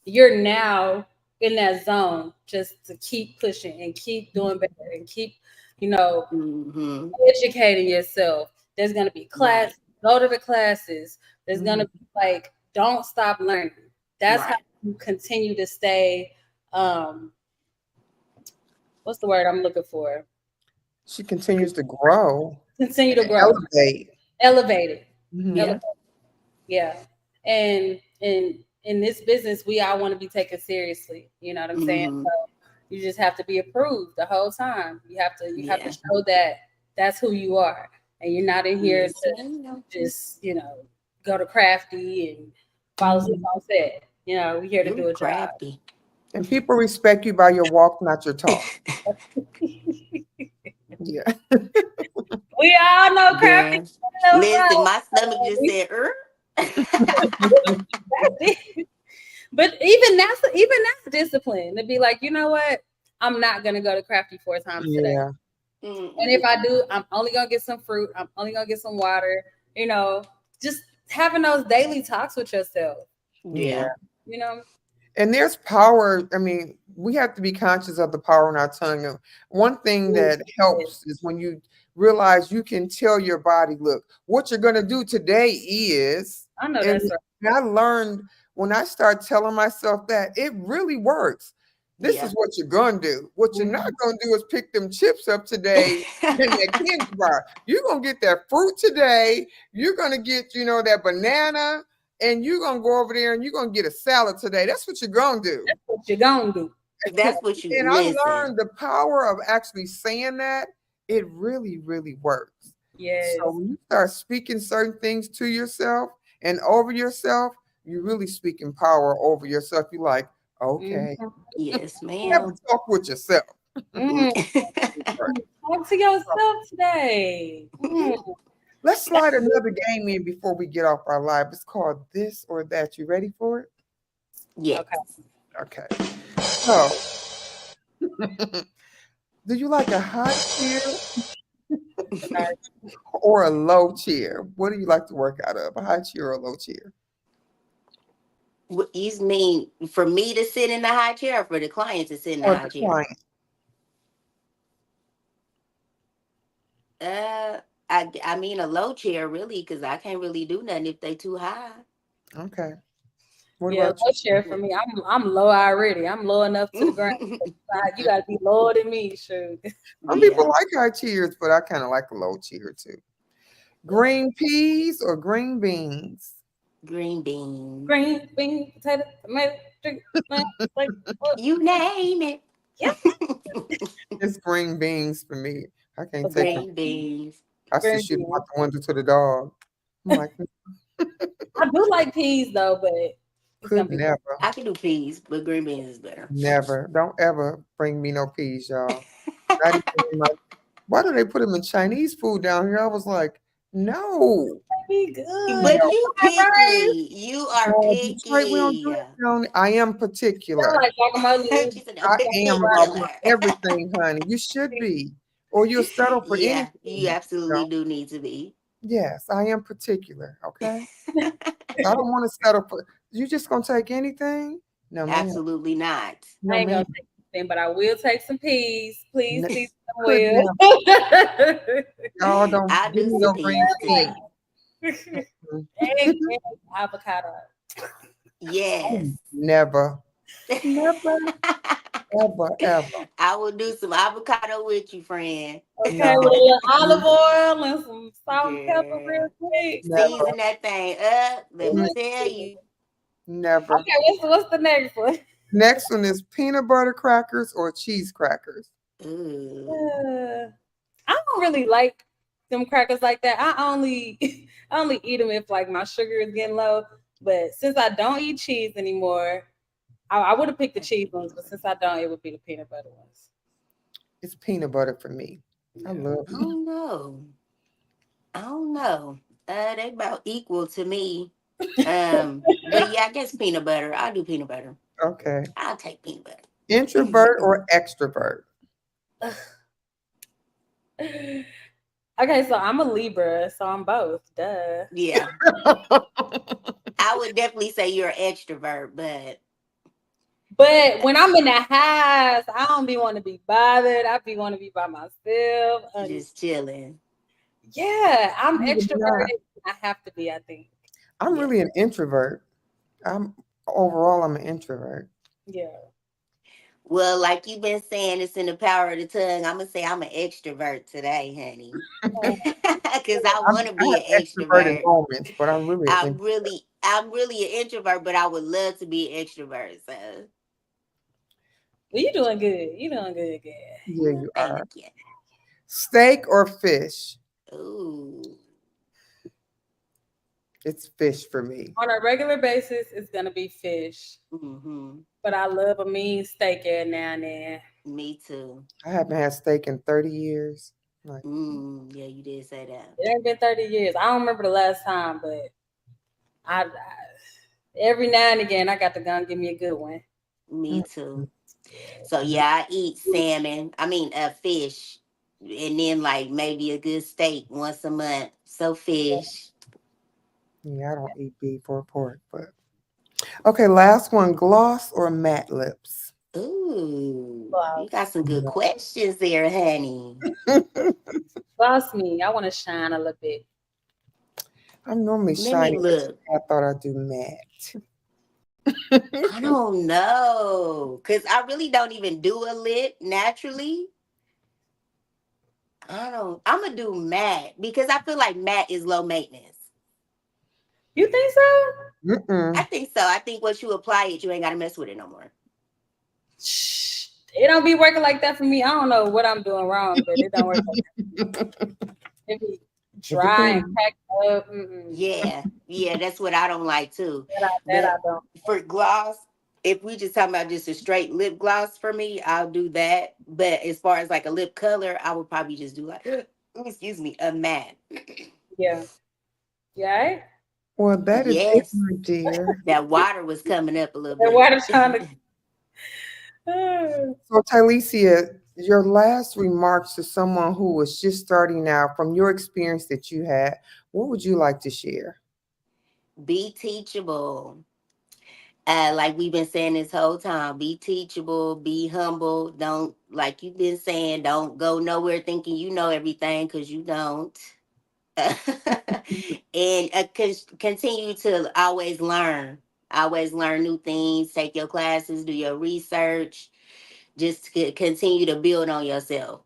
you're now in that zone just to keep pushing and keep doing better and keep, you know, Hmm. educating yourself. There's gonna be class, Right. go to the classes. There's gonna Hmm. be like, don't stop learning. That's how Right. you continue to stay. Um, what's the word I'm looking for? She continues to grow Continue to and grow, elevate. elevated, Hmm. Yeah. elevate. Yeah, and in this business, we all want to be taken seriously. You know what I'm saying? Hmm. So you just have to be approved the whole time. You have to Yeah. show that that's who you are, and you're not in here Yes, to ma'am. just go to crafty and follow suit Hmm. on set. We're here to do Ooh, a job. crafty. And people respect you by your walk, not your talk. Yeah. We all know crafty. Girl. Listen, my stomach just said, But even that's discipline to be like, you know what? I'm not gonna go to crafty 4 times today. Yeah. And if Mm-mm. I do, I'm only gonna get some fruit. I'm only gonna get some water. You know, just having those daily talks with yourself. Yeah. Yeah. You know, And there's power. I mean, we have to be conscious of the power in our tongue. And one thing Ooh, that yes. helps is when you realize you can tell your body, look, what you're going to do today is, I know and that's right. I learned when I start telling myself that, it really works. This is Yeah. what you're going to do. What you're not Mhm. going to do is pick them chips up today and that candy bar. You're going to get that fruit today. You're going to get, that banana, and you're gonna go over there and you're gonna get a salad today. That's what you're gonna do. That's what you're gonna do. That's what you And I listen. learned the power of actually saying that. It really, really works. So Yes. when you start speaking certain things to yourself and over yourself, you're really speaking power over yourself. You're like, okay, Mhm. Yes, you have to ma'am. talk with yourself. Mm. Right. Talk to yourself today. Mm. Let's slide another game in before we get off our live. It's called This or That. You ready for it? Okay. Yes. Okay. So, do you like a high chair or a low chair? What do you like to work out of? A high chair or a low chair? What you mean for me to sit in the high chair or for the client to sit in the Or high the chair? client? Uh, I mean a low chair really because I can't really do nothing if they too high. Okay. What Yeah, about low share for me. I'm low already. I'm low enough to the ground. You gotta be lower than me, sure. some people Yeah, like high chairs, but I kind of like a low chair too. Green peas or green beans? green bean. Green bean, potato, tomato, chicken, like what? You name it. Yeah, It's green beans for me. I can't take the Green beans. I see green shooting bean. out the window to the dog. I'm like, I do like peas though, but it's gonna could be never, I can do peas, but green beans is better. never. Don't ever bring me no peas, y'all. Not even in my, why do they put them in Chinese food down here? I was like, no. be good. But No, you Fried rice. picky. You are no, Detroit, we don't do picky. that, Tony. I am I particular. like guacamole. She said, "No I am about particular." my everything, honey. You should be, or you'll settle for Yeah, anything. you You absolutely know? do need to be. Yes, I am particular. Okay, I don't want to settle for. You just gonna take anything? No, ma'am. Absolutely not. No, I ain't ma'am. gonna take anything, but I will take some peas. Please Ne- season them could well. never. Y'all don't I give do me some no green peas beans. too. Mm. Egg and avocado. Yes. Never, never, ever, ever. I will do some avocado with you, friend. Okay, with a No, little olive oil and some salt and pepper real Girl. quick. never, Season that thing up. Let me mm, tell you. never. Okay, what's the next one? Next one is peanut butter crackers or cheese crackers. Ooh. Uh, I don't really like them crackers like that. I only I only eat them if like my sugar is getting low. But since I don't eat cheese anymore, I would have picked the cheese ones, but since I don't, it would be the peanut butter ones. It's peanut butter for me. I Yeah. love I peanut. don't know. I don't know. They about equal to me. But yeah, I guess peanut butter. I'll do peanut butter. Okay. I'll take peanut butter. Introvert or extrovert? Okay, so I'm a Libra, so I'm both. Duh. Yeah. I would definitely say you're an extrovert, but But when I'm in the house, I don't be want to be bothered. I be want to be by myself. just chilling. Yeah, I'm Even not. extroverted. I have to be, I think. I'm Yeah. really an introvert. I'm overall I'm an introvert. Yeah. Well, like you've been saying, it's in the power of the tongue. I'm gonna say I'm an extrovert today, honey, Oh, because I want to I be have an extroverted extrovert. moments, but I'm really an I'm really an introvert, but I would love to be an extrovert. So, well, you doing good. You doing good, good. yeah, you are. thank you. Steak or fish? Ooh, It's fish for me. On a regular basis, it's gonna be fish. mm-hmm. But I love a mean steak every now and then. Me too. I haven't had steak in 30 years. Like, Yeah, you did say that. It ain't been 30 years. I don't remember the last time, but I every now and again I got to go and give me a good one. Me mm, too. mm, So mm. yeah, I eat salmon. I mean, fish, and then like maybe a good steak once a month. So fish. Yeah, I don't eat beef or pork, but okay, last one, gloss or matte lips? Ooh, you got Boss. some good questions there, honey. Boss me. I want to shine a little bit. I'm normally Let me shiny, but look. today I thought I'd do matte. I don't know, cause I really don't even do a lip naturally. I don't. I'm gonna do matte because I feel like matte is low maintenance. You think so? I Mm-mm. think so. I think once you apply it, you ain't gotta mess with it no more. Shh. It don't be working like that for me. I don't know what I'm doing wrong, but it don't work like that. It be It dry and depends. packed up. Mm-mm. Yeah, yeah, that's what I don't like too. That I But don't. for gloss, if we just talking about just a straight lip gloss for me, I'll do that. But as far as like a lip color, I would probably just do like, excuse me, a matte. Yeah. Yeah. Right? Well, that is it, Yes, my dear. that water was coming up a little That bit. water trying to. So, Tylesia, your last remarks to someone who was just starting out from your experience that you had, what would you like to share? Be teachable. Like we've been saying this whole time, be teachable, be humble. Don't, like you've been saying, don't go nowhere thinking you know everything because you don't. And continue to always learn new things, take your classes, do your research, just continue to build on yourself,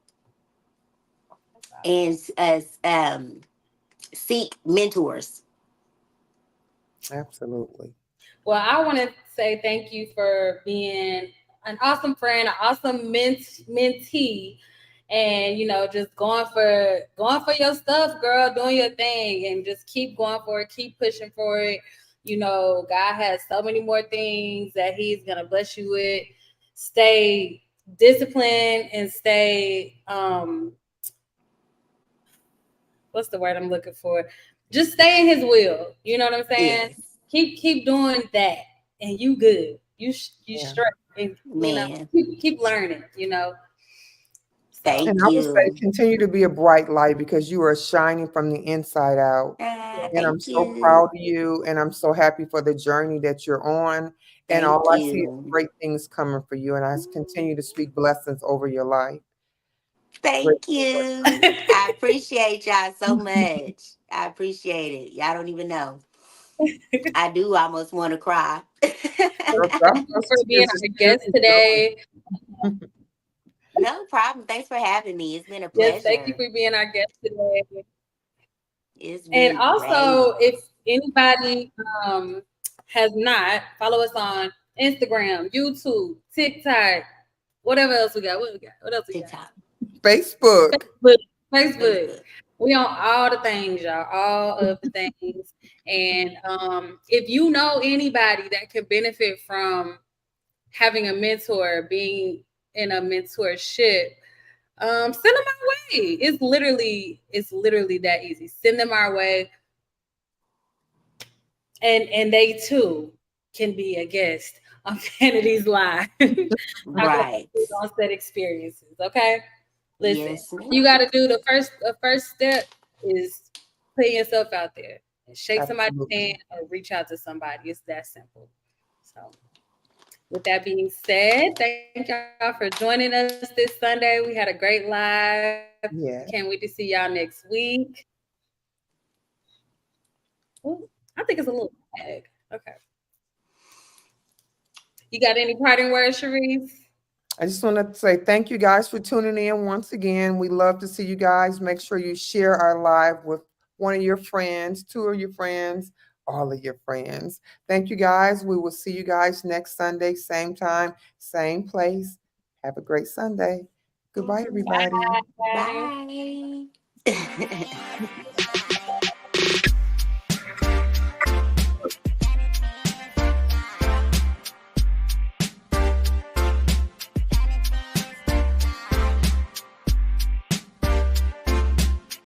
and seek mentors. Absolutely. Well, I want to say thank you for being an awesome friend, an awesome mentee, and just going for your stuff, girl, doing your thing, and just keep going for it, keep pushing for it. God has so many more things that He's gonna bless you with. Stay disciplined and stay what's the word I'm looking for? just stay in his will. You know what I'm saying? Yes. Keep doing that, and you good. You Yeah. straight, and Man, keep learning. So And thank I would say you. continue to be a bright light because you are shining from the inside out. And I'm Thank so proud you. of you. And I'm so happy for the journey that you're on. And all Thank I see is you. great things coming for you. And I continue to speak blessings over your life. Great. Thank you. I appreciate y'all so much. I appreciate it. Y'all don't even know. I do almost want to cry. That's thank you what for being tears is our tears guest is today. joy. No problem. Thanks for having me. It's been a Yes, thank you pleasure. for being our guest today. It's And been also, great. if anybody has not, follow us on Instagram, YouTube, TikTok, whatever else we got. What we got? What else we got? TikTok, Facebook. Facebook. Facebook. Facebook. We on all the things, y'all. All of the things. And if you know anybody that could benefit from having a mentor, being in a mentorship, send them our way. It's literally that easy. Send them our way, and they too can be a guest on Vanities Live. Talking about Right. these on-set experiences. Okay, listen, Yes, ma'am. you got to do the first step is putting yourself out there and shake somebody's Absolutely. hand or reach out to somebody. It's that simple. So, with that being said, thank y'all for joining us this Sunday. We had a great live. Can't wait to see y'all Yeah. next week. Ooh, I think it's a little bag. Okay. You got any parting words, Sharice? I just want to say thank you guys for tuning in once again. We love to see you guys. Make sure you share our live with one of your friends, two of your friends, all of your friends. Thank you guys. We will see you guys next Sunday, same time, same place. Have a great Sunday. Goodbye, Mhm. everybody. Bye. Bye.